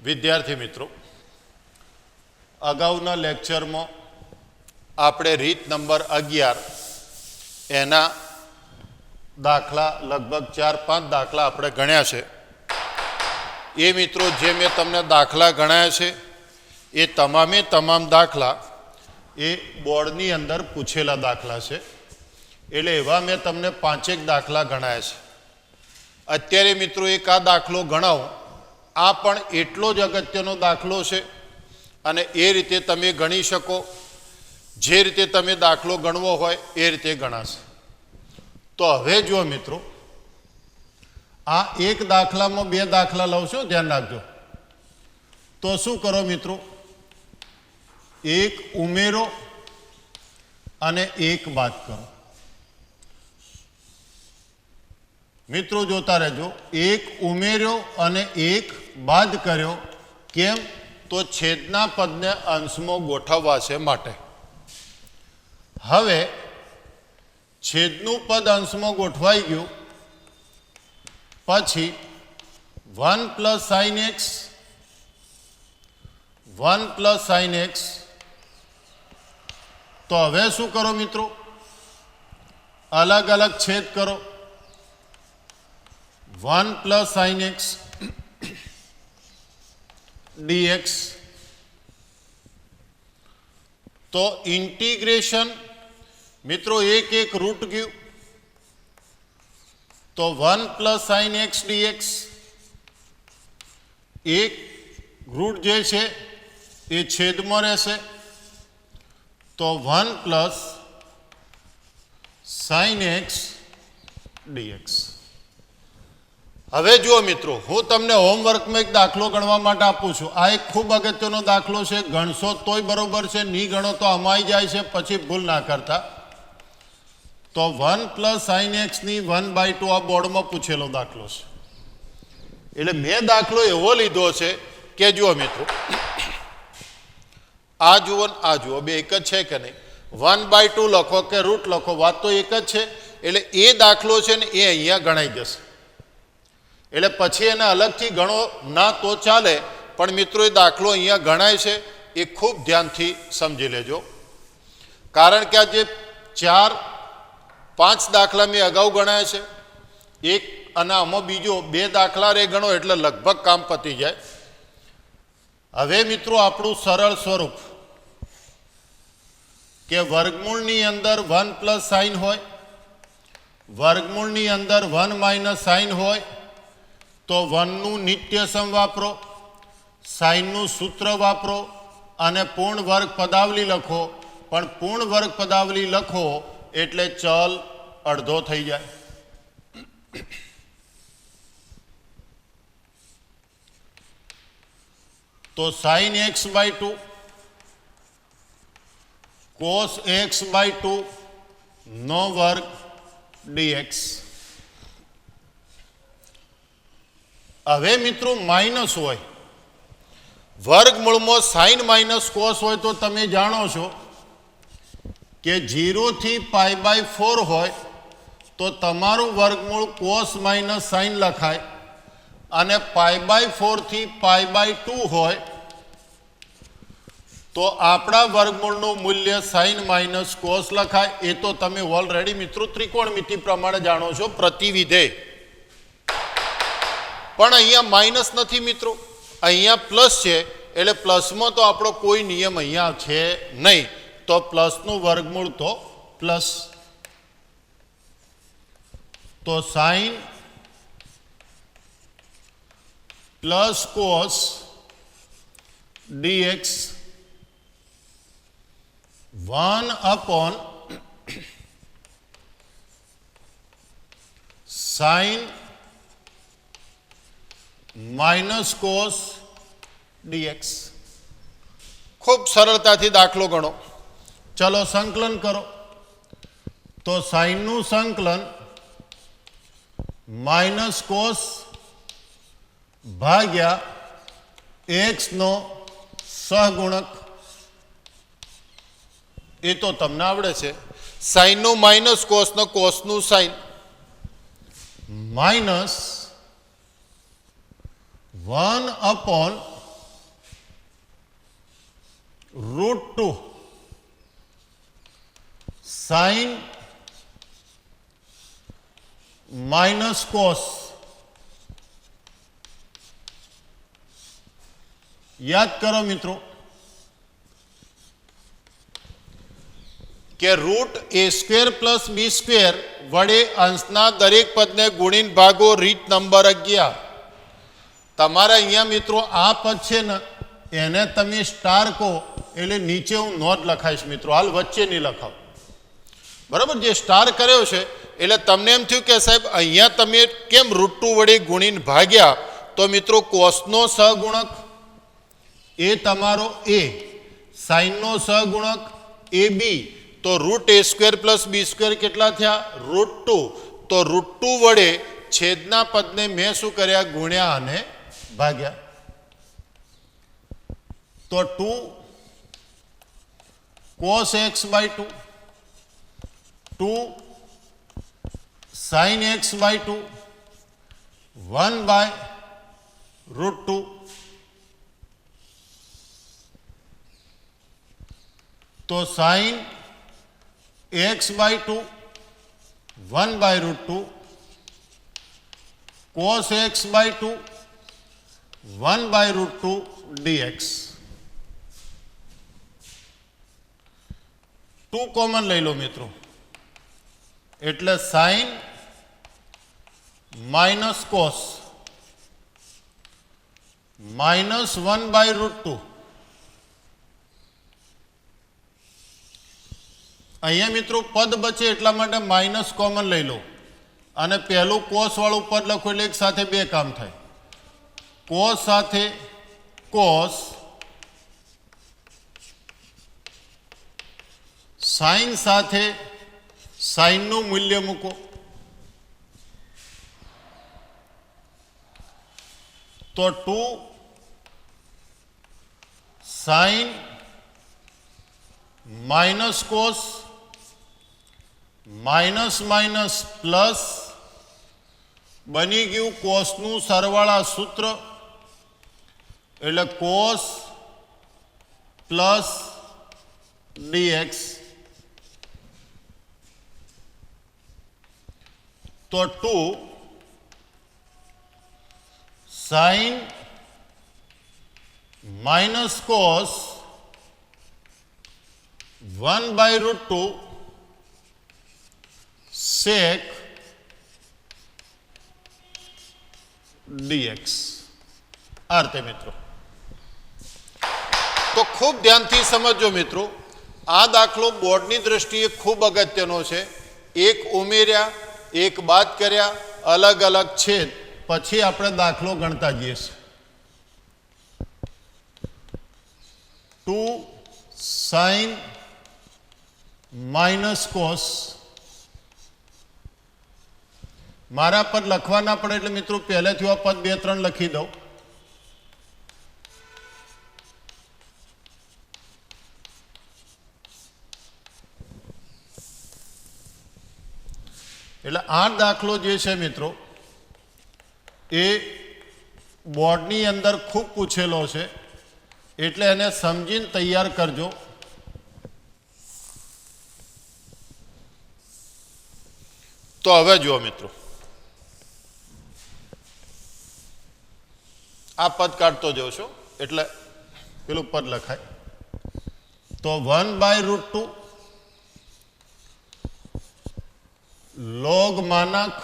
વિદ્યાર્થી મિત્રો, અગાઉના લેક્ચરમાં આપણે રીત નંબર 11 એના દાખલા લગભગ 4-5 દાખલા આપણે ગણ્યા છે. એ મિત્રો જે મેં તમને દાખલા ગણાયા છે એ તમામે તમામ દાખલા એ બોર્ડની અંદર પૂછેલા દાખલા છે. એટલે એવા મેં તમને 5 દાખલા ગણાયા છે. અત્યારે મિત્રો એક આ દાખલો ગણાવો, આ પણ એટલો જ અગત્યનો દાખલો છે અને એ રીતે તમે ગણી શકો. જે રીતે તમે દાખલો ગણવો હોય એ રીતે ગણાશે. તો હવે જુઓ મિત્રો, આ એક દાખલામાં 2 દાખલા લઉં છું, ધ્યાન રાખજો. તો શું કરો મિત્રો, એક ઉમેરો અને એક બાદ કરો. મિત્રો જોતા રહેજો, એક ઉમેર્યો અને એક બાદ કર્યો. કેમ? તો છેદના પદને અંશમાં ગોઠવવા છે માટે. હવે છેદનું પદ અંશમાં ગોઠવાઈ ગયું પછી 1 + sin x 1 + sin x. તો હવે શું કરો મિત્રો, અલગ અલગ છેદ કરો. 1 + sin x dx. તો ઇન્ટિગ્રેશન મિત્રો એક એક રૂટ ગયું. તો 1 + sin x dx એક રૂટ જે છે એ છેદમાં રહેશે. તો 1 + sin x dx. હવે જુઓ મિત્રો, હું તમને હોમવર્કમાં એક દાખલો ગણવા માટે આપું છું. આ એક ખૂબ અગત્યનો દાખલો છે. ગણશો તોય બરોબર છે, નહીં ગણો તો અમાઈ જાય છે, પછી ભૂલ ના કરતા. તો 1 + sin x ની 1/2 આ બોર્ડમાં પૂછેલો દાખલો છે. એટલે મેં દાખલો એવો લીધો છે કે જુઓ મિત્રો, આ જુઓ આ જુઓ, બે એક જ છે કે નહીં? 1/2 લખો કે રૂટ લખો, વાત તો એક જ છે. એટલે એ દાખલો છે ને એ અહીંયા ગણાઈ જશે. એટલે પછી એને અલગથી ગણો ના તો ચાલે, પણ મિત્રો એ દાખલો અહીંયા ગણાય છે એ ખૂબ ધ્યાનથી સમજી લેજો. કારણ કે આ જે 4-5 દાખલા મેં અગાઉ ગણાય છે, એક અને આમાં બીજો 2 દાખલા રે ગણો એટલે લગભગ કામ પતી જાય. હવે મિત્રો આપણું સરળ સ્વરૂપ કે વર્ગમૂળની અંદર 1 + sin હોય, વર્ગમૂળની અંદર 1 - sin હોય. તો 1 નું નિત્ય સમ વાપરો, સાઇનનું સૂત્ર વાપરો અને પૂર્ણ વર્ગ પદાવલી લખો. પણ પૂર્ણ વર્ગ પદાવલી લખો એટલે ચલ અડધો થઈ જાય. તો sin x/2 cos x/2 નો વર્ગ dx. હવે મિત્રો માઇનસ હોય, વર્ગમૂળમાં સાઇન માઇનસ કોસ હોય તો તમે જાણો છો કે 0 થી π/4 હોય તો તમારું વર્ગમૂળ કોસ - સાઇન લખાય. અને π/4 થી π/2 હોય તો આપણા વર્ગમૂળનું મૂલ્ય સાઇન - કોસ લખાય. એ તો તમે ઓલરેડી મિત્રો ત્રિકોણમિતિ પ્રમાણે જાણો છો, પ્રતિવિધેય. પણ અહીંયા માઇનસ નથી મિત્રો, અહીંયા પ્લસ છે. એટલે પ્લસમાં તો આપણો કોઈ નિયમ અહીંયા છે નહીં. તો પ્લસનું વર્ગમૂળ તો પ્લસ. તો sine + cos dx 1/sin - cos dx. ખૂબ સરળતાથી દાખલો ગણો. ચલો સંકલન કરો. તો સાઇનનું સંકલન -કોસ ભાગ્યા x નો સહગુણક. એ તો તમને આવડે છે. સાઇનનું -કોસ નો કોસનું sine minus 1/sin √2 sine minus cos. યાદ કરો મિત્રો કે √a² + b² વડે અંશના દરેક પદને ગુણીને ભાગો રીત નંબર 11. તમારે અહીંયા મિત્રો આ પદ છે ને એને તમે સ્ટાર કહો એટલે નીચે હું નોંધ લખાઈશ મિત્રો, હાલ વચ્ચે નહીં લખાવ. બરાબર, જે સ્ટાર કર્યો છે એટલે તમને એમ થયું કે સાહેબ અહીંયા તમે કેમ √2 વડે ગુણીને ભાગ્યા? તો મિત્રો કોસનો સહગુણક એ તમારો a, સાઇનનો સહગુણક એ બી, તો √a² + b² કેટલા થયા? √2. તો √2 વડે છેદના પદને મેં શું કર્યા? ગુણ્યા અને ભાગ્યા. તો 2 cos x/2, 2 sin x/2, 1/√2. तो sin x/2 1/√2, cos x/2 1/√2 dx. 2 common લઈ લો મિત્રો એટલે sin માઇનસ કોસ માઇનસ 1/√2. અહીંયા મિત્રો પદ બચે એટલા માટે માઇનસ કોમન લઈ લો અને પહેલું કોસ વાળું પદ લખો એટલે એક સાથે બે કામ થાય. કોસ સાથે કોસ, સાઇન સાથે સાઇનનું મૂલ્ય મૂકો. તો 2 sine minus cos minus minus plus બની ગયું કોસનું સરવાળા સૂત્ર એટલે કોસ પ્લસ dx. તો 2 sine minus cos 1/√2 sec dx. આ રીતે મિત્રો તો ખૂબ ધ્યાનથી સમજો મિત્રો, આ દાખલો બોર્ડની દ્રષ્ટિએ ખૂબ અગત્યનો છે. એક ઉમેર્યા, એક બાદ કર્યા, અલગ અલગ છેદ, પછી આપણે દાખલો ગણતા જઈએ છીએ. 2 sin માઇનસ કોસ, મારા પદ લખવા ના પડે એટલે મિત્રો પહેલેથી આ પદ 2 3 લખી દઉં. એટલે આ દાખલો જે છે મિત્રો એ બોર્ડની અંદર ખૂબ પૂછેલો છે એટલે એને સમજીને તૈયાર કરજો. તો હવે જુઓ મિત્રો, આ પદ કાઢતો જાઉં છું એટલે પેલું પદ લખાય. તો 1/√2 log માનાક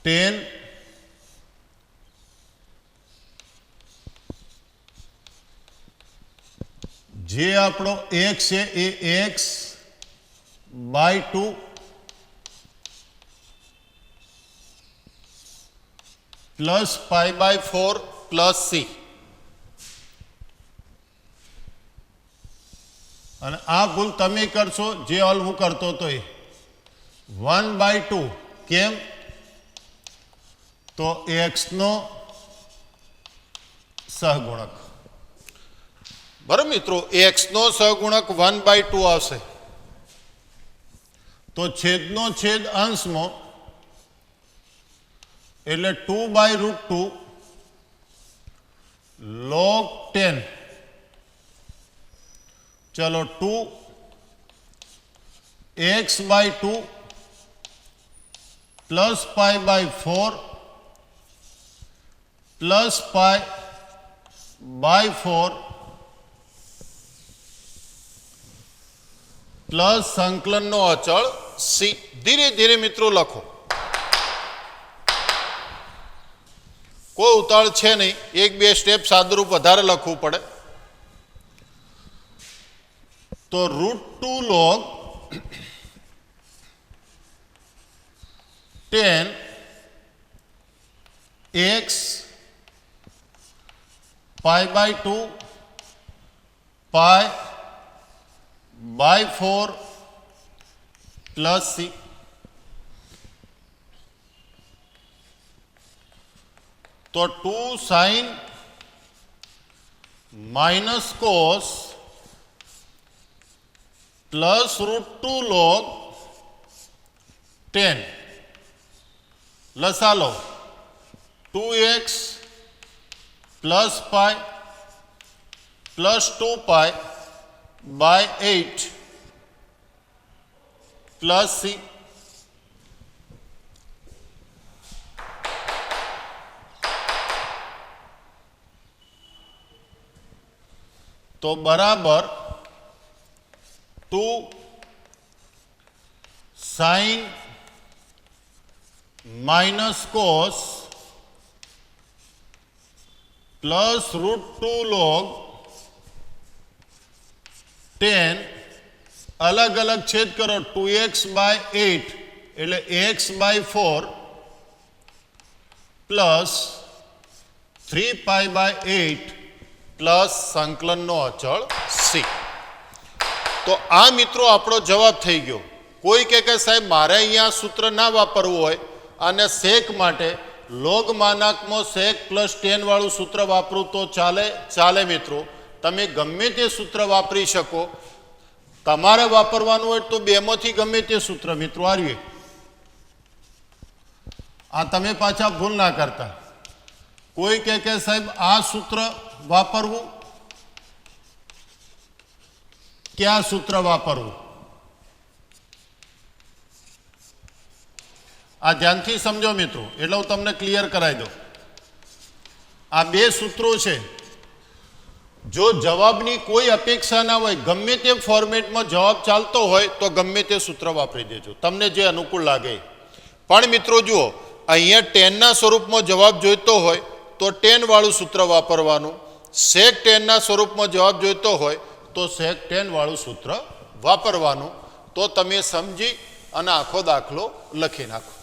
10 જે આપણો x છે એ x/2 પ્લસ π/4 પ્લસ c. અને આ ભૂલ તમે કરશો જે ઓલ હું કરતો હતો એ 1/2. કેમ? તો x નો સહગુણક. બરાબર મિત્રો, x નો સહગુણક 1/2 આવશે. તો છેદનો છેદ અંશમાં એટલે 2/√2 log 10, चलो 2 x by 2 plus pi by 4 plus pi by 4 plus संकलन नो अचल सी। धीरे धीरे मित्रों लखो, कोई उतावळ छे नहीं, एक बे स्टेप सादरूप वधारे लखवू पड़े। तो √2 log 10 x pi by 2 pi by 4 plus c। तो 2 sin minus cos plus √2 log 10 लसा लो 2x plus pi plus 2 pi by 8 plus c। तो बराबर 2 sin minus cos plus √2 log 10 अलग अलग छेद करो 2x by 8 એટલે x by 4 plus 3 pi by 8 plus संकलन नो अचल c। तो आ मित्रों आपणो जवाब थई गयो। कोई के साहेब मारे अहींया सूत्र ना वापरवुं होय अने सेक माटे log मानांकमां सेक प्लस 10 वाळुं सूत्र वापरूं तो चाले। चाले मित्रों, तमे गमे ते सूत्र वापरी शको। तमारे वापरवानुं होय तो बेमांथी गमे ते सूत्र मित्रों आर्ये आ तमे पाछा भूल ना करता। कोई के साहेब आ सूत्र वापरवुं, क्या सूत्र वापरवुं? आ ध्यानथी समझो मित्रों, एटले हूँ तमने क्लियर कराई दो। आ बे सूत्रों छे, जो जवाबनी कोई अपेक्षा ना होय गमे ते फॉर्मेट में जवाब चालतो होय तो गमे ते सूत्र वापरी देजो, तमने जे अनुकूल लागे। पण मित्रों जुओ, अहींया 10 ना स्वरूप में जवाब जोईतो होय तो 10 वाळुं सूत्र वापरवानुं, सेक 10 ना स्वरूप में जवाब जोईतो होय तो सेक 10 वाळुं सूत्र वापरवानुं। तो तमे समजी अने आखो दाखलो लखी नाखो।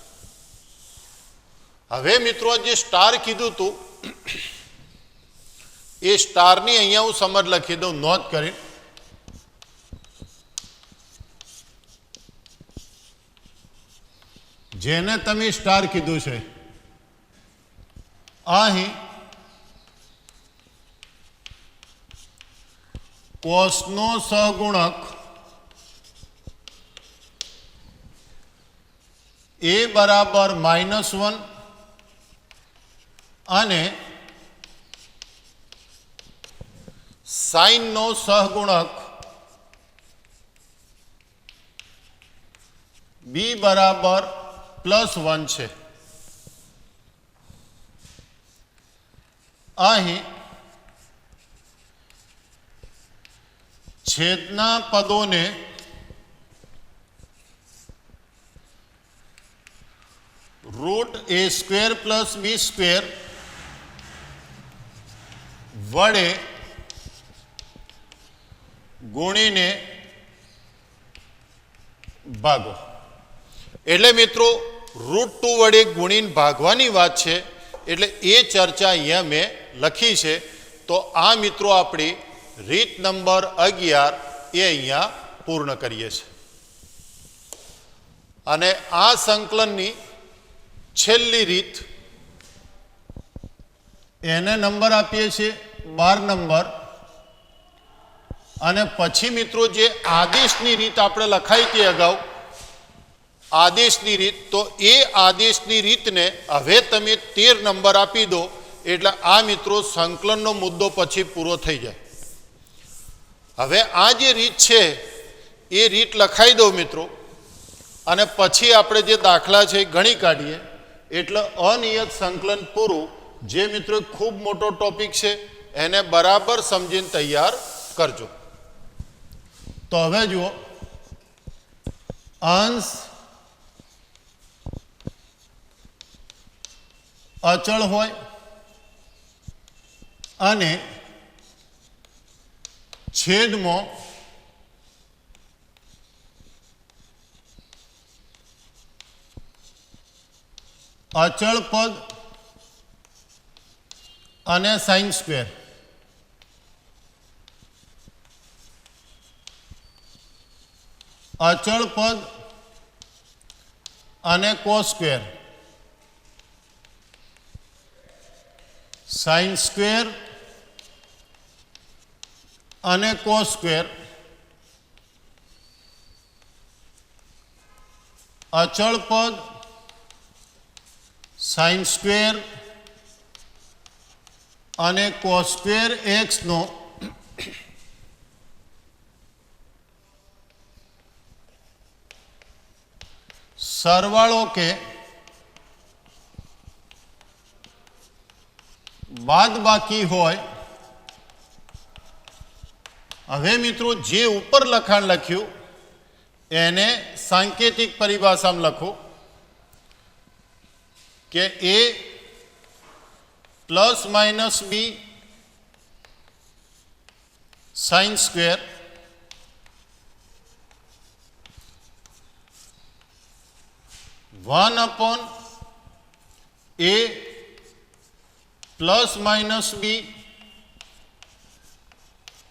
हवे मित्रों जे स्टार कीधुं तु ए स्टार नी अहींया हूँ समझ लखी दऊं नोंध करी। जेने तमे स्टार कीधुं छे अहीं कोसनो सहगुणक ए बराबर -1 अने साइन नो सहगुणक बी बराबर +1 छे। अहीं छेदना पदों ने √a² + b² वडे गुणीने भागो। एटले मित्रों √2 वडे गुणीने भागवानी वात छे, एटले ए चर्चा अहींया मैं लखी छे। तो आ मित्रों आपणी रीत नंबर 11 ए अहींया पूर्ण करीए छे। अने आ संकलननी छेल्ली रीत एने नंबर आपीए छे 12 नंबर। अने पछी मित्रों जे आदेशनी रीत आपणे लखाई थी अगाऊ आदेशनी रीत, तो ए आदेशनी रीतने हवे तमे 13 नंबर आपी दो એટલે આ મિત્રો સંકલનનો મુદ્દો પછી પૂરો થઈ જાય. હવે આ જે રીત છે એ રીત લખાઈ દો મિત્રો, અને પછી આપણે જે દાખલા છે એ ગણી કાઢીએ. એટલે અનિયત સંકલન પૂરું, જે મિત્રો ખૂબ મોટો ટોપિક છે, એને બરાબર સમજીને તૈયાર કરજો. તો હવે જુઓ, અંશ અચળ હોય અને છેદમાં અચળ પદ અને સાઇન સ્ક્વેર. અચળ પદ અને કોસ સ્ક્વેર, સાઇન સ્ક્વેર અને કોસ સ્ક્વેર, અચળ પદ, સાઇન સ્ક્વેર અને કોસ સ્ક્વેર એક્સનો સરવાળો કે બાદબાકી હોય. હવે મિત્રો જે ઉપર લખાણ લખ્યું એને સાંકેતિક પરિભાષામાં લખો કે a plus minus b sine square one upon a plus minus b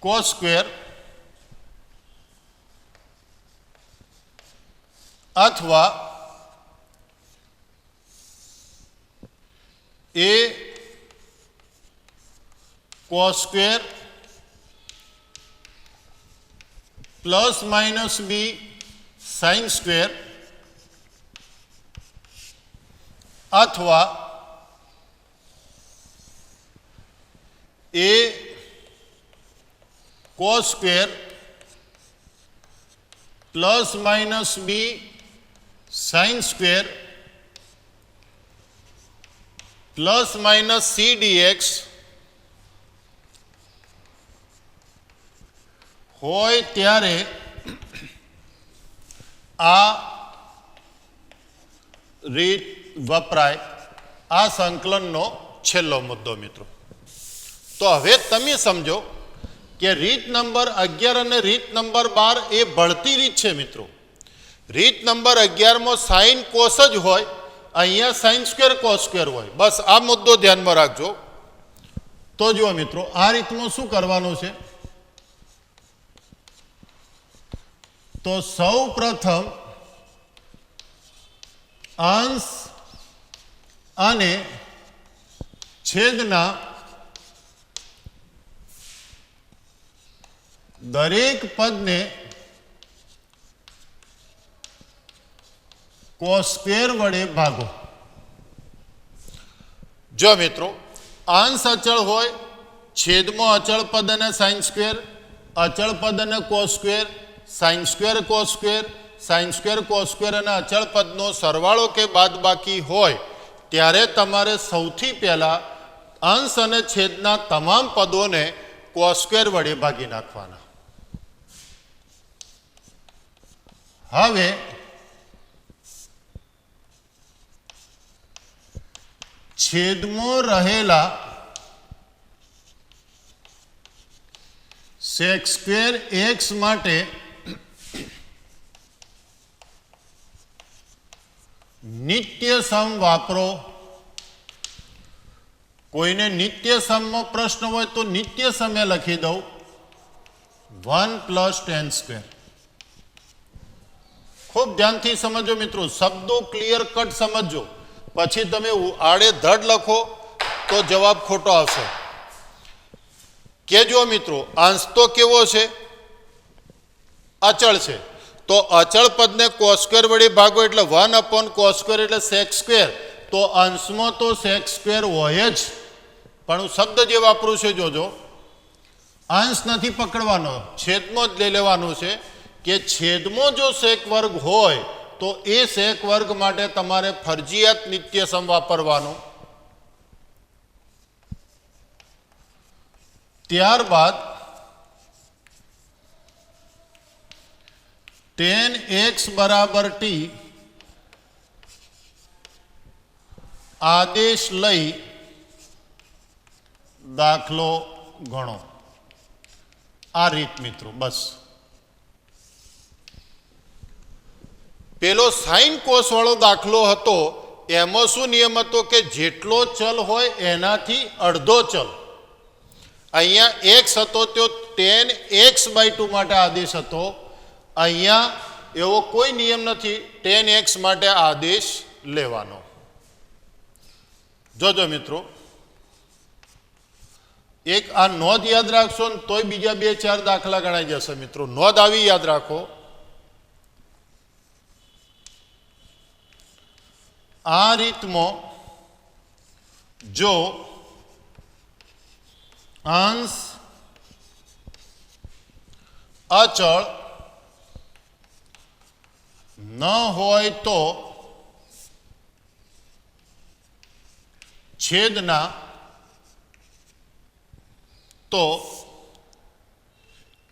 cos square अथवा a cos square plus minus b sine square अथवा a cos square plus minus b sine square plus minus c d x होय त्यारे आ रीत वपराय. आ संकलनનો છેલ્લો મુદ્દો મિત્રો. તો હવે તમે સમજો કે રીત નંબર 11 અને રીત નંબર 12 એ ભળતી રીત છે મિત્રો. રીત નંબર 11 માં સાઇન કોસ જ હોય, અહીંયા સાઇન સ્ક્વેર કોસ સ્ક્વેર હોય. બસ આ મુદ્દો ધ્યાનમાં રાખજો. તો જુઓ મિત્રો, આ રીતમાં શું કરવાનું છે, તો સૌ પ્રથમ અંશ અને છેદના દરેક પદને કોસ સ્ક્વેર વડે ભાગો. જો મિત્રો, અંશ અચળ હોય, છેદમાં અચળ પદ અને સાઇન સ્ક્વેર, અચળ પદ અને cos square, sine square cos square, sine square cos square અને અચળ પદનો સરવાળો કે બાદબાકી હોય ત્યારે તમારે સૌથી પહેલાં અંશ અને છેદના તમામ પદોને કોસ સ્ક્વેર વડે ભાગી નાખવાના. હવે છેદમાં રહેલા સેક સ્ક્વેર એક્સ માટે નિત્ય સમ વાપરો. કોઈને નિત્ય સમનો પ્રશ્ન હોય તો નિત્ય સમે લખી દઉં 1 + tan સ્ક્વેર. ખૂબ ધ્યાનથી સમજો મિત્રો, શબ્દો ક્લિયર કટ સમજો, પછી તમે આડેધડ લખો તો જવાબ ખોટો આવશે. કે જો મિત્રો, અંશ તો કેવો છે, અચળ છે, તો અચળ પદને કોસ સ્ક્વેર વડે ભાગો એટલે 1 / કોસ સ્ક્વેર એટલે સેક સ્ક્વેર. તો અંશમાં તો સેક સ્ક્વેર હોય જ, પણ હું શબ્દ જે વાપરું છું જોજો, અંશ નથી પકડવાનો, છેદમાં જ લઈ લેવાનું છે કે છેદમાં જો સેક વર્ગ હોય તો એ સેક વર્ગ માટે તમારે ફરજિયાત નિત્યસમ વાપરવાનો. ત્યારબાદ tan x બરાબર t આદેશ લઈ દાખલો ગણો. આ રીત મિત્રો. બસ પેલો સાઇન કોસ વાળો દાખલો હતો, એમાં શું નિયમ હતો કે જેટલો ચલ હોય એનાથી અડધો ચલ. અહીંયા એક્સ હતો તો tan x/2 માટે આદેશ હતો. અહીંયા એવો કોઈ નિયમ નથી, tan x માટે આદેશ લેવાનો. જોજો મિત્રો, એક આ નોંધ યાદ રાખશો ને તોય બીજા 2-4 દાખલા ગણાઈ જશે મિત્રો. નોંધ આવી યાદ રાખો. આ રીતમાં જો અંશ અચળ ન હોય તો છેદના તો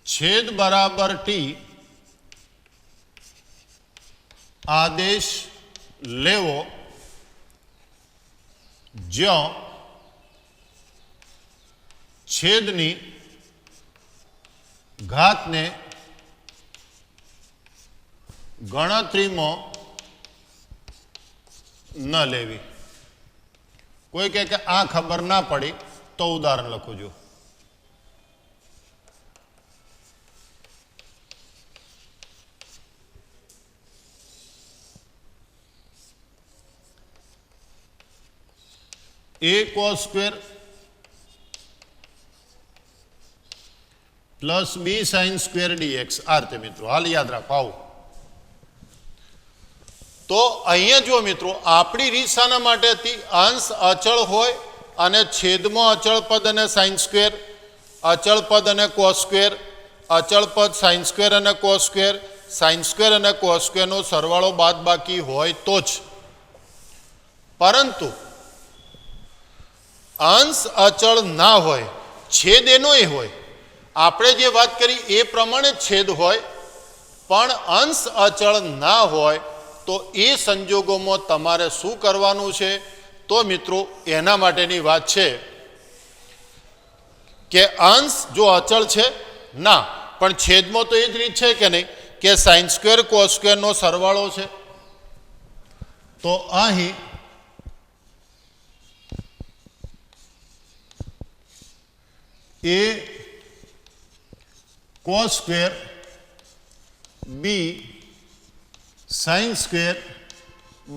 છેદ બરાબર ટી આદેશ લેવો જ્યાં છેદની ઘાતને ગણતરીમાં ન લેવી. કોઈ કહે કે આ ખબર ના પડી તો ઉદાહરણ લખું છું. a cos square plus b sin square dx. આ રીતે મિત્રો હાલ યાદ રાખો. આવું તો અહીંયા જો મિત્રો આપણી રીત શાના માટે હતી? અંશ અચળ હોય અને છેદમાં અચળ પદ અને સાઇન સ્ક્વેર, અચળ પદ અને કોસ સ્ક્વેર, અચળ પદ સાઇન સ્ક્વેર અને કોસ સ્ક્વેર, સાઇન સ્ક્વેર અને કોસ સ્ક્વેરનો સરવાળો બાદ બાકી હોય તો જ. પરંતુ અંશ અચળ ના હોય, છેદ એનો એ હોય, આપણે જે વાત કરી એ પ્રમાણે છેદ હોય, પણ અંશ અચળ ના હોય તો એ સંજોગોમાં તમારે શું કરવાનું છે? તો મિત્રો એના માટેની વાત છે કે અંશ જો અચળ છે ના, પણ છેદમાં તો એ જ રીત છે કે નહીં કે સાઇન સ્ક્વેર કોસ સ્ક્વેરનો સરવાળો છે. તો અહીં a cos square b sin square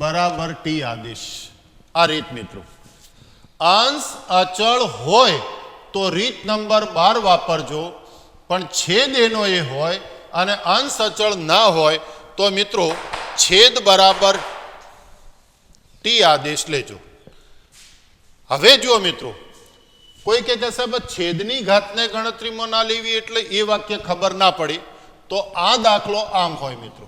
બરાબર t આદેશ. આ રીત મિત્રો. અંશ અચળ હોય તો રીત નંબર 12 વાપરજો, પણ છેદ એનો એ હોય અને અંશ અચળ ના હોય તો મિત્રો છેદ બરાબર t આદેશ લેજો. હવે જુઓ મિત્રો, કોઈ કે સાહેબ છેદની ઘાતને ગણતરીમાં ના લેવી એટલે એ વાક્ય ખબર ના પડી, તો આ દાખલો આમ હોય મિત્રો.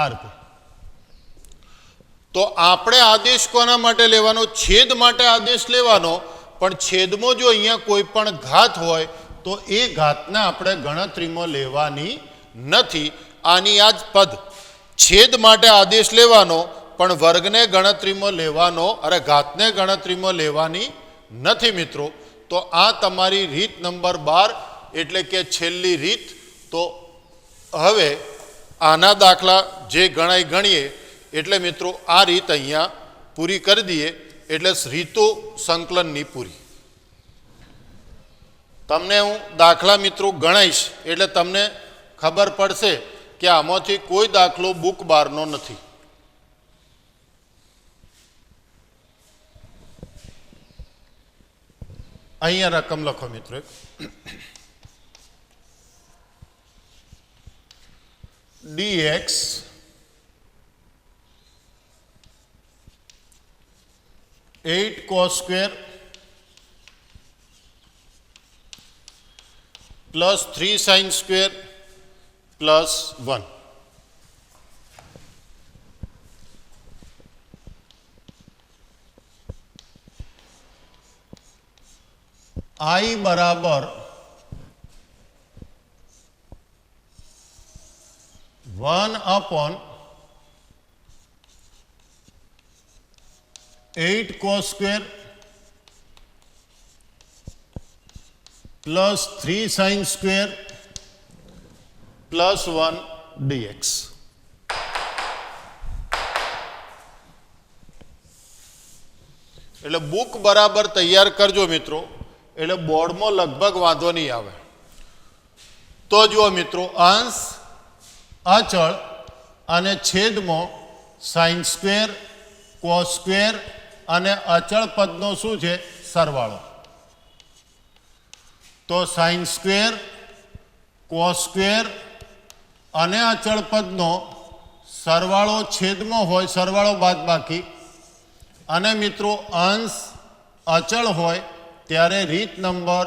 આ રીતે. તો આપણે આદેશ કોના માટે લેવાનો? છેદ માટે આદેશ લેવાનો, પણ છેદમાં જો અહીંયા કોઈ પણ ઘાત હોય તો એ ઘાતને આપણે ગણતરીમાં લેવાની નથી. આની આ જ પદ છેદ માટે આદેશ લેવાનો, પણ વર્ગને ગણતરીમાં લેવાનો, અરે ઘાતને ગણતરીમાં લેવાની નથી મિત્રો. તો આ તમારી રીત નંબર 12 એટલે કે છેલ્લી રીત. તો હવે આના દાખલા જે ગણીએ એટલે મિત્રો આ રીત અહીંયા પૂરી કરી દઈએ એટલે રીતો સંકલનની પૂરી. તમને હું દાખલા મિત્રો ગણાઈશ એટલે તમને ખબર પડશે કે આમાંથી કોઈ દાખલો બુક બારનો નથી. અહીંયા રકમ લખો મિત્રો. dx 8 cos square plus 3 sin square plus 1. I बराबर 1/8 cos square plus 3 sin square plus 1 dx. એટલે બુક બરાબર તૈયાર કરજો મિત્રો, એટલે બોર્ડમાં લગભગ વાંધો નહીં આવે. તો જુઓ મિત્રો, અંશ, અચળ અને છેદમાં સાઇન સ્ક્વેર, કોસ સ્ક્વેર અને અચળ પદનો શું છે? સરવાળો. તો સાઇન સ્ક્વેર, કોસ સ્ક્વેર અને અચળ પદનો સરવાળો છેદમાં હોય, સરવાળો બાદબાકી, અને મિત્રો અંશ અચળ હોય ત્યારે રીત નંબર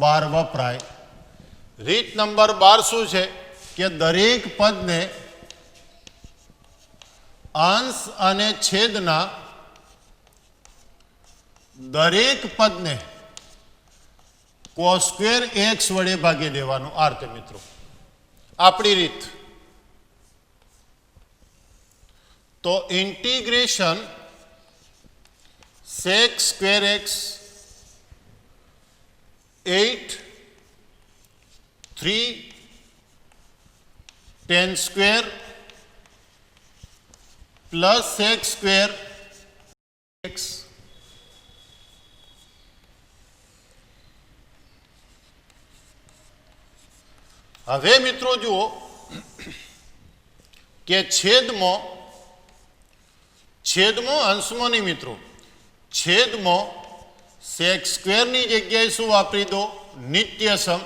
12 વપરાય. રીત નંબર 12 શું છે કે દરેક પદને અંશ અને છેદના દરેક પદને cos સ્ક્વેર x વડે ભાગી દેવાનું. આ રીતે મિત્રો આપણી રીત. તો integration sec square x 8 3 tan square plus sec square x. હવે મિત્રો જુઓ કે છેદમાં અંશમાં નહીં મિત્રો, છેદમાં સેક સ્ક્વેરની જગ્યાએ શું વાપરી દો? નિત્યસમ.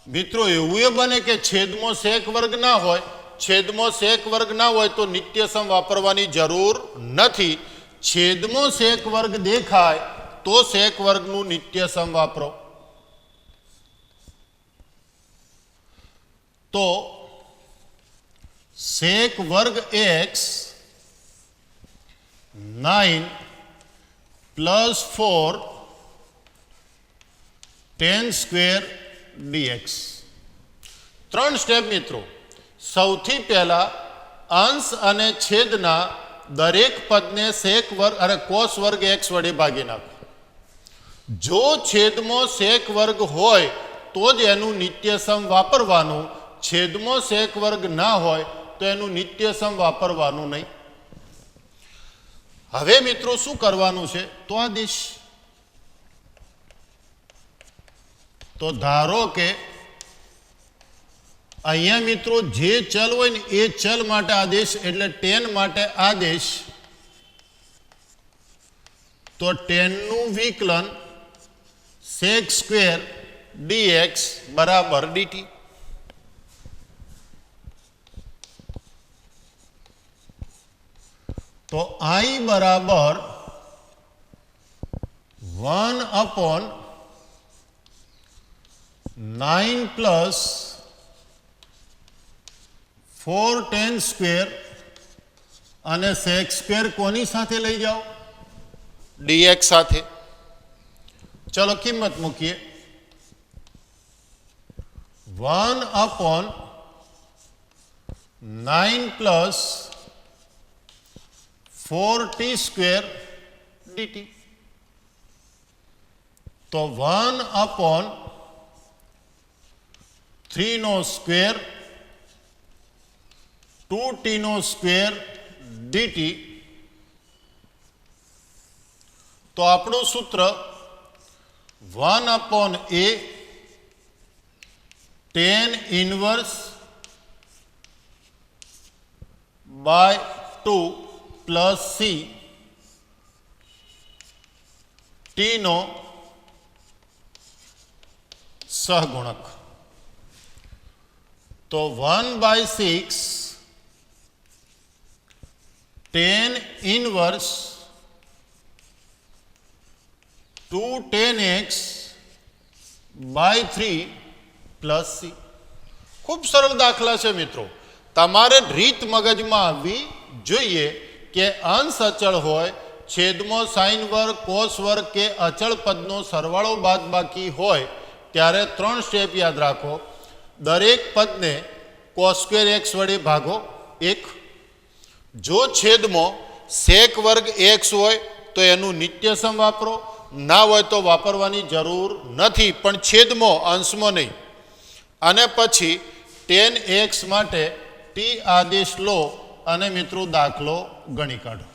મિત્રો એવું એ બને કે છેદમાં સેક વર્ગ ના હોય, છેદમાં સેક વર્ગ ના હોય તો નિત્યસમ વાપરવાની જરૂર નથી. છેદમાં સેક વર્ગ દેખાય તો સેક વર્ગનું નિત્યસમ વાપરો. તો સેક વર્ગ x 9 plus 4 tan square dx. 3 step મિત્રો. સૌથી પહેલા અંશ અને છેદના દરેક પદને સેક વર્ગ અને કોસ વર્ગ x વડે ભાગી નાખો. જો છેદમાં સેક વર્ગ હોય તો જ એનું નિત્યસમ વાપરવાનું, છેદમાં સેક વર્ગ ના હોય તો એનું નિત્યસમ વાપરવાનું નહીં. હવે મિત્રો શું કરવાનું છે? તો આદેશ. તો ધારો કે અહીંયા મિત્રો જે ચલ હોય ને એ ચલ માટે આદેશ, એટલે tan માટે આદેશ. તો tan નું વિકલન sec સ્ક્વેર dx બરાબર dt. તો I બરાબર 1/9 plus 4 tan સ્ક્વેર અને sec સ્ક્વેર કોની સાથે લઈ જાઓ? dx સાથે. ચલો કિંમત મૂકીએ. 1/9 plus 4t સ્ક્વેર dt. તો 1/3 નો સ્ક્વેર 2t નો સ્ક્વેર dt. તો આપણું સૂત્ર 1/a tan inverse by 2 plus c ટીનો સહગુણક. તો 1/6 tan inverse 2 10x/3 plus C. ખૂબ સરળ દાખલા છે મિત્રો. તમારે રીત મગજમાં આવવી જોઈએ કે અંશ અચળ હોય, છેદમાં સાઇન વર્ગ, કોસ વર્ગ કે અચળ પદનો સરવાળો બાદબાકી હોય ત્યારે 3 સ્ટેપ યાદ રાખો. દરેક પદને cos² x વડે ભાગો 1. જો છેદમાં sec વર્ગ x હોય તો એનું નિત્યસમ વાપરો, ના હોય તો વાપરવાની જરૂર નથી, પણ છેદમાં, અંશમાં નહીં. અને પછી tan x માટે t આદેશ લો અને મિત્રો દાખલો ગણી કાઢો.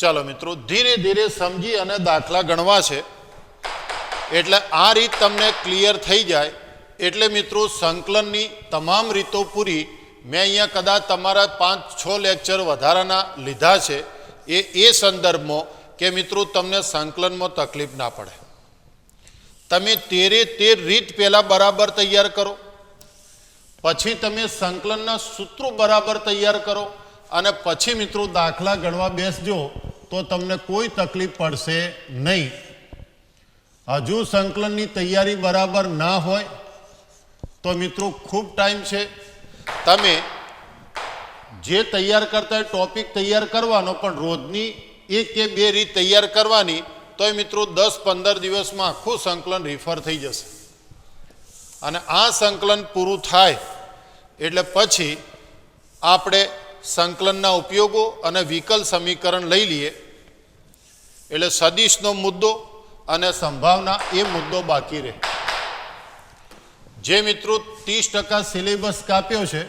ચાલો મિત્રો, ધીરે ધીરે સમજી અને દાખલા ગણવા છે એટલે આ રીત તમને ક્લિયર થઈ જાય. એટલે મિત્રો સંકલનની તમામ રીતો પૂરી. મેં અહીંયા કદાચ તમારા 5-6 લેક્ચર વધારાના લીધા છે એ સંદર્ભમાં કે મિત્રો તમને સંકલનમાં તકલીફ ના પડે. તમે 13 રીત પહેલાં બરાબર તૈયાર કરો, પછી તમે સંકલનના સૂત્રો બરાબર તૈયાર કરો અને પછી મિત્રો દાખલા ગણવા બેસજો તો તમને કોઈ તકલીફ પડશે નહીં. હજુ સંકલનની તૈયારી બરાબર ના હોય તો મિત્રો ખૂબ ટાઈમ છે. તમે જે તૈયાર કરતા હોય ટોપિક તૈયાર કરવાનો, પણ રોજની 1 કે 2 રીત તૈયાર કરવાની, તો મિત્રો 10-15 દિવસમાં આખું સંકલન રિફર થઈ જશે. અને આ સંકલન પૂરું થાય એટલે પછી આપણે સંકલનના ઉપયોગો અને વિકલ સમીકરણ લઈ લઈએ. એટલે સદિશનો મુદ્દો અને સંભાવના એ મુદ્દો બાકી રહે. જે મિત્રો 30% સિલેબસ કાપ્યો છે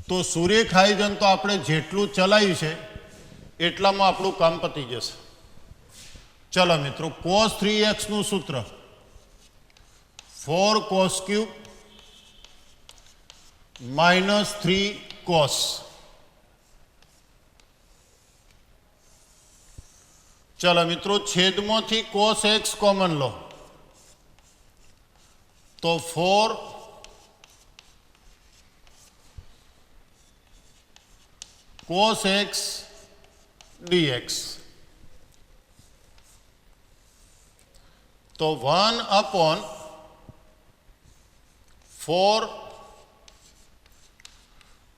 તો સુરેખ આયોજન તો આપણે જેટલું ચલાવ્યું છે એટલામાં આપણું કામ પતી જશે. ચલો મિત્રો, cos 3x નું સૂત્ર 4 cos³ - 3 cos. ચલો મિત્રો, છેદમાંથી cos x કોમન લો તો 4 cos x dx. તો 1/4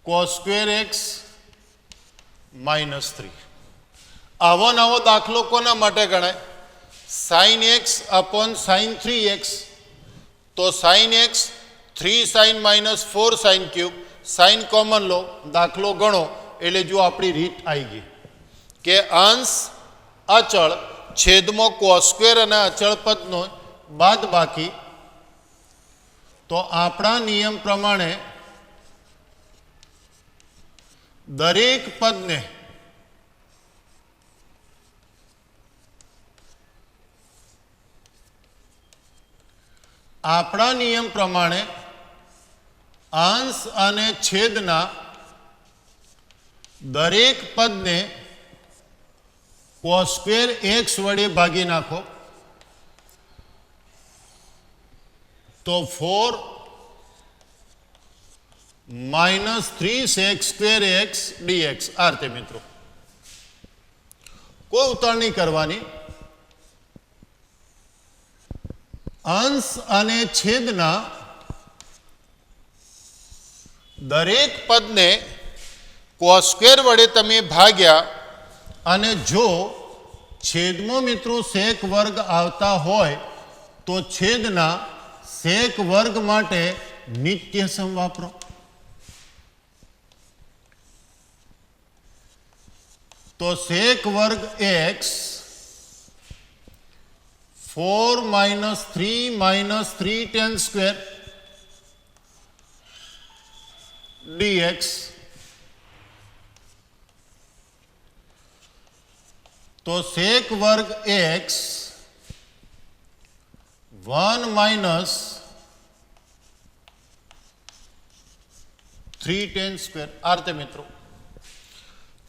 cos² x - 3. આવો નવો દાખલો કોના માટે ગણાય? sin x upon sin 3x. તો sin x 3 sin - 4 sin cube, sin common લો, દાખલો ગણો. એટલે જો આપણી રીત આવી ગઈ કે અંશ અચળ, છેદમાં cos² અને અચળ પદનો બાદ બાકી. તો આપણા નિયમ પ્રમાણે દરેક પદને અંશ અને છેદના દરેક પદને cos² x વડે ભાગી નાખો તો 4 - 3 sec² x dx. આ રીતે મિત્રો કોઈ ઉતાવળ નહીં કરવાની. અંશ અને છેદના દરેક પદને cos² વડે તમે ભાગ્યા અને જો છેદમાં મિત્રો sec વર્ગ આવતા હોય તો છેદના sec વર્ગ માટે નિત્યસમ વાપરો. તો sec વર્ગ x 4 - 3 - 3 tan² dx. તો sec વર્ગ x 1 - 3 tan². આ રીતે મિત્રો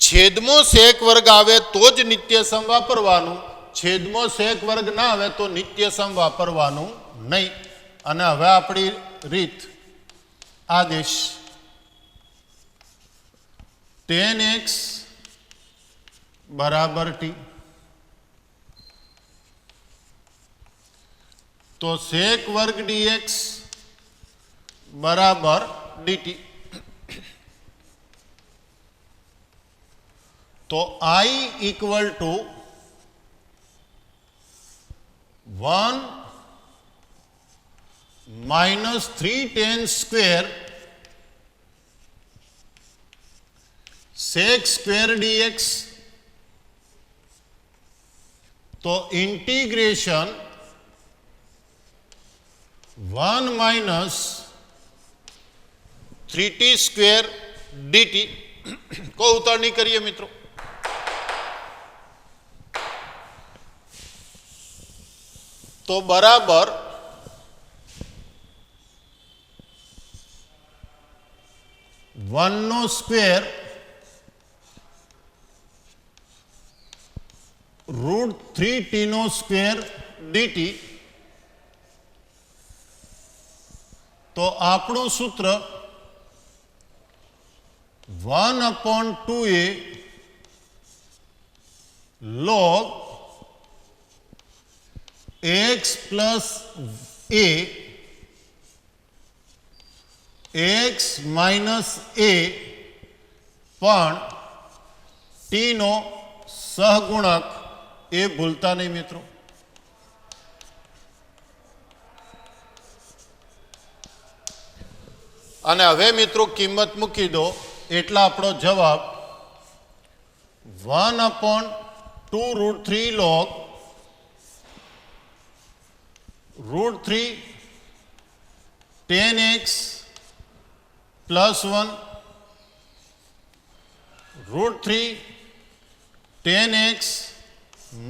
છેદમાં sec વર્ગ આવે તો જ નિત્યસમ વાપરવાનું, છેદમાં sec વર્ગ ના આવે તો નિત્યસમ વાપરવાનું નહીં. અને હવે આપણી રીત આદેશ tan x બરાબર t, તો sec વર્ગ dx બરાબર dt. તો I equal to 1 minus 3 tan square sec square dx, તો integration 1 minus 3t square dt. કોઈ ઉતાવળ કરીએ મિત્રો. તો બરાબર 1 નો સ્ક્વેર √3t નો સ્ક્વેર dt. તો આપણું સૂત્ર 1/2a log x plus a x minus a પણ t નો સહગુણક એ ભૂલતા નહીં મિત્રો. અને હવે મિત્રો કિંમત મૂકી દો એટલે આપણો જવાબ 1/2√3 log √3 tan x plus 1 √3 tan x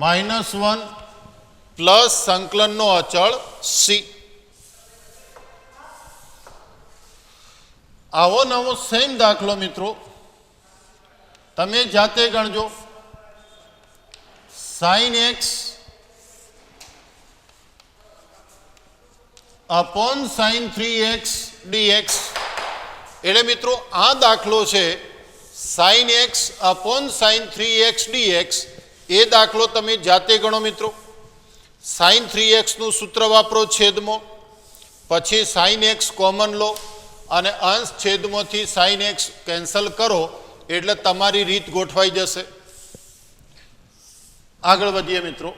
minus 1 plus સંકલનનો અચળ c. આવો નવો સેમ દાખલો મિત્રો તમે જાતે ગણજો. sin x upon sin 3x dx. એટલે મિત્રો આ દાખલો છે sin x upon sin 3x dx. એ દાખલો તમે જાતે ગણો મિત્રો. sin 3x નું સૂત્ર વાપરો છેદમાં, પછી sin x કોમન લો અને અંશ છેદમાંથી sin x કેન્સલ કરો એટલે તમારી રીત ગોઠવાઈ જશે. આગળ વધીએ મિત્રો.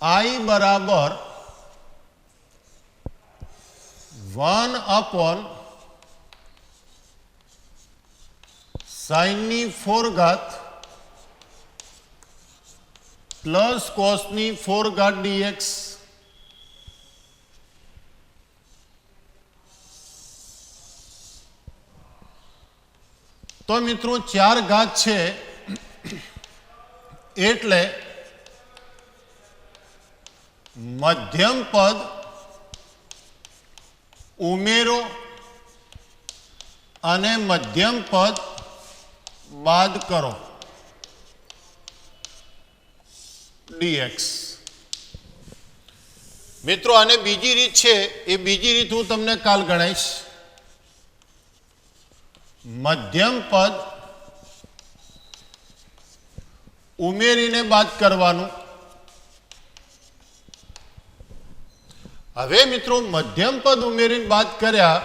I બરાબર 1/sin ની 4 ઘાત પ્લસ cos ની 4 ઘાત dx. તો મિત્રો 4 ઘાત છે એટલે મધ્યમ પદ ઉમેરો અને મધ્યમ પદ બાદ કરો dx. મિત્રો આને બીજી રીત છે, એ બીજી રીત હું તમને કાલ ગણાવીશ. મધ્યમ પદ ઉમેરીને બાદ કરવાનું. હવે મિત્રો મધ્યમ પદ ઉમેરીને બાદ કર્યા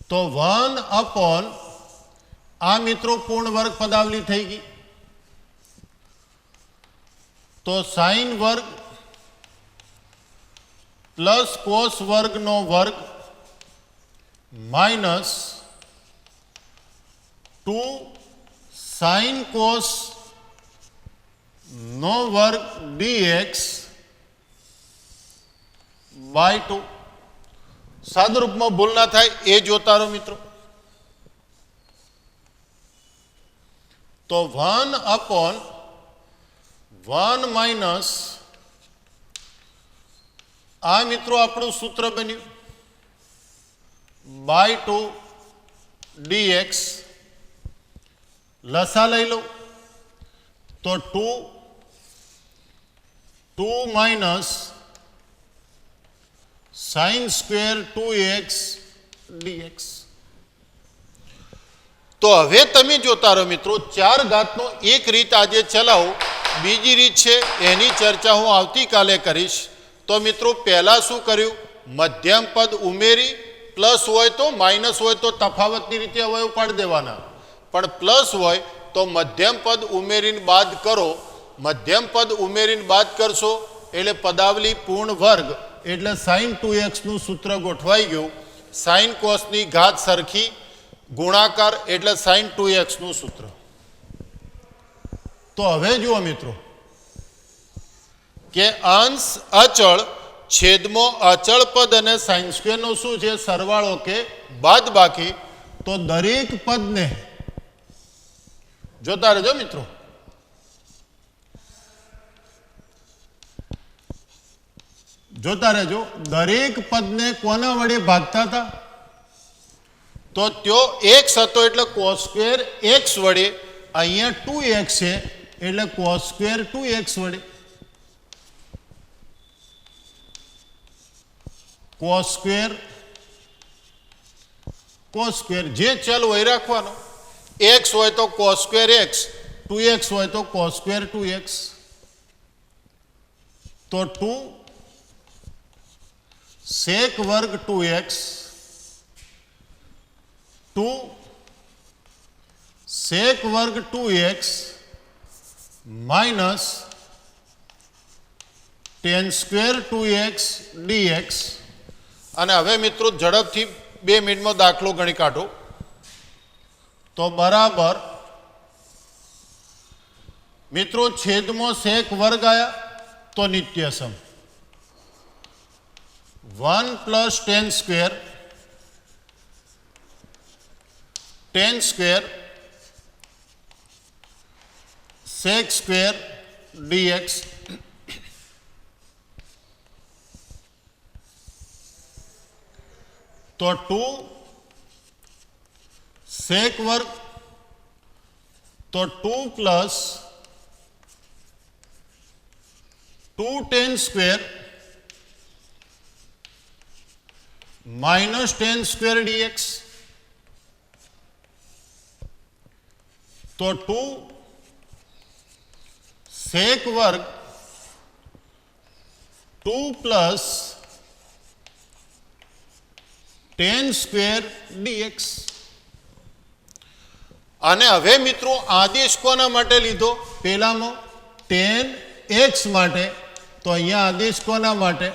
તો 1/, આ મિત્રો પૂર્ણ વર્ગ પદાવલી થઈ ગઈ. તો સાઇન વર્ગ પ્લસ કોસ વર્ગનો વર્ગ માઇનસ 2 સાઇન કોસ નો વર્ગ dx બાય 2. સાદુરૂપમાં ભૂલ ના થાય એ જોતા રહો મિત્રો. તો 1/1 માઇનસ આ મિત્રો આપણું સૂત્ર બન્યું બાય 2 dx. લસા લઈ લો તો 2 minus sine square 2x dx. તો હવે તમે જોતા રહો મિત્રો, 4 ઘાતનો એક રીત આજે ચલાવો, બીજી રીત છે એની ચર્ચા હું આવતીકાલે કરીશ. તો મિત્રો પહેલાં શું કર્યું, મધ્યમ પદ ઉમેરી, પ્લસ હોય તો માઇનસ હોય તો તફાવતની રીતે અવયવ પાડી દેવાના, પણ પ્લસ હોય તો મધ્યમ પદ ઉમેરીને બાદ કરો. મધ્યમ પદ ઉમેરીને બાદ કરશો એટલે પદાવલી પૂર્ણ વર્ગ એટલે સાઇન 2x નું સૂત્ર ગોઠવાઈ ગયું. સાઇન કોસની ઘાત સરખી ગુણાકાર એટલે સાઇન 2x નું સૂત્ર. તો હવે જુઓ મિત્રો કે અંશ અચળ છેદમાં અચળ પદ અને સાઇન સ્ક્વેરનો શું છે સરવાળો કે બાદબાકી. તો દરેક પદને જોતા રહેજો મિત્રો. જોતા રહેજો, દરેક પદને કોના વડે ભાગતા હતા, તો ત્યો x હતો એટલે cos સ્ક્વેર x વડે, અહીંયા 2x છે એટલે cos સ્ક્વેર 2x વડે. cos સ્ક્વેર જે ચલ હોય રાખવાનો. x હોય તો cos સ્ક્વેર x, 2x હોય તો cos સ્ક્વેર 2x. તો 2 sec વર્ગ 2x 2 sec વર્ગ 2x minus tan square 2x dx. અને હવે મિત્રો ઝડપથી 2 મિનિટમાં દાખલો ગણી કાઢો. તો બરાબર મિત્રો છેદમાં sec વર્ગ આયા તો નિત્યસમ 1 plus tan square sec square dx. તો 2 sec વર્ગ તો 2 plus 2 tan square minus tan square dx. તો 2 sec વર્ગ 2 પ્લસ tan સ્ક્વેર dx. અને હવે મિત્રો આદેશ કોના માટે લીધો, પહેલામાં tan x માટે, તો અહીંયા આદેશ કોના માટે,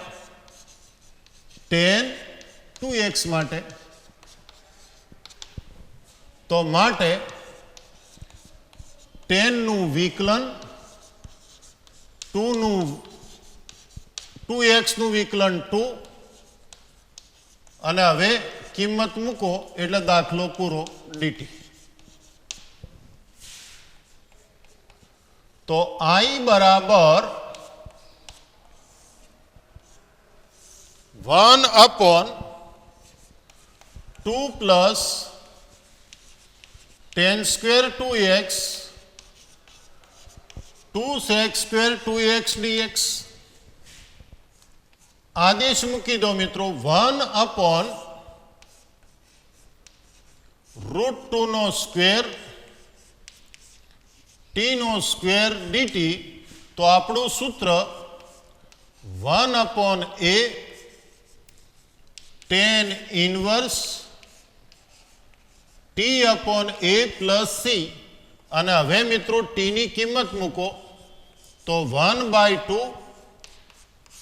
tan 2x માટે. તો માટે tan નું વિકલન 2x નું વિકલન 2. અને હવે કિંમત મૂકો એટલે દાખલો પૂરો dt. તો I બરાબર 1/2 plus tan square 2x 2 sec square 2x dx. આદેશ મૂકી દો મિત્રો, 1/√2 નો સ્ક્વેર t નો સ્ક્વેર dt. તો આપણું સૂત્ર 1/a tan inverse t/a plus c. અને હવે મિત્રો t ની કિંમત મૂકો તો 1/2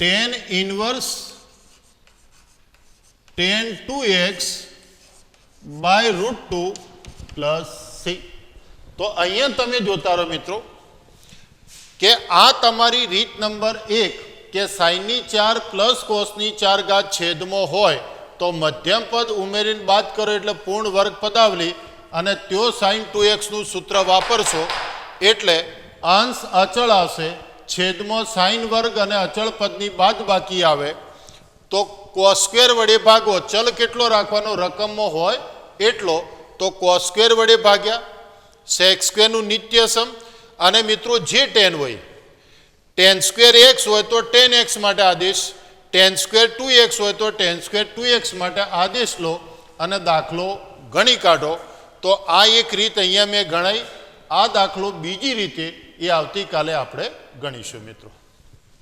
tan inverse tan 2x by √2 plus c. તો અહીંયા તમે જોતા રહો મિત્રો કે આ તમારી રીત નંબર 1 કે સાઈનની 4 પ્લસ કોસની 4 ઘાત છેદમાં હોય તો મધ્યમ પદ ઉમેરીને બાદ કરો એટલે પૂર્ણ વર્ગ પદાવલી અને ત્યો સાઈન 2x નું સૂત્ર વાપરશો એટલે અંશ અચળ આવશે, છેદમાં સાઈન વર્ગ અને અચળ પદની બાદ બાકી આવે તો કોસ સ્ક્વેર વડે ભાગો, ચલ કેટલો રાખવાનો રકમમાં હોય એટલો, તો કોસ સ્ક્વેર વડે ભાગ્યા સેક સ્ક્વેરનું નિત્યસમ અને મિત્રો જે ટેન હોય, ટેન સ્ક્વેર એક્સ હોય તો ટેન એક્સ માટે આદેશ, ટેન સ્ક્વેર 2x હોય તો ટેન સ્ક્વેર 2x માટે આદેશ લો અને દાખલો ગણી કાઢો. તો આ એક રીત અહીંયા મેં ગણાઈ. આ દાખલો બીજી રીતે એ આવતીકાલે આપણે ગણીશું મિત્રો.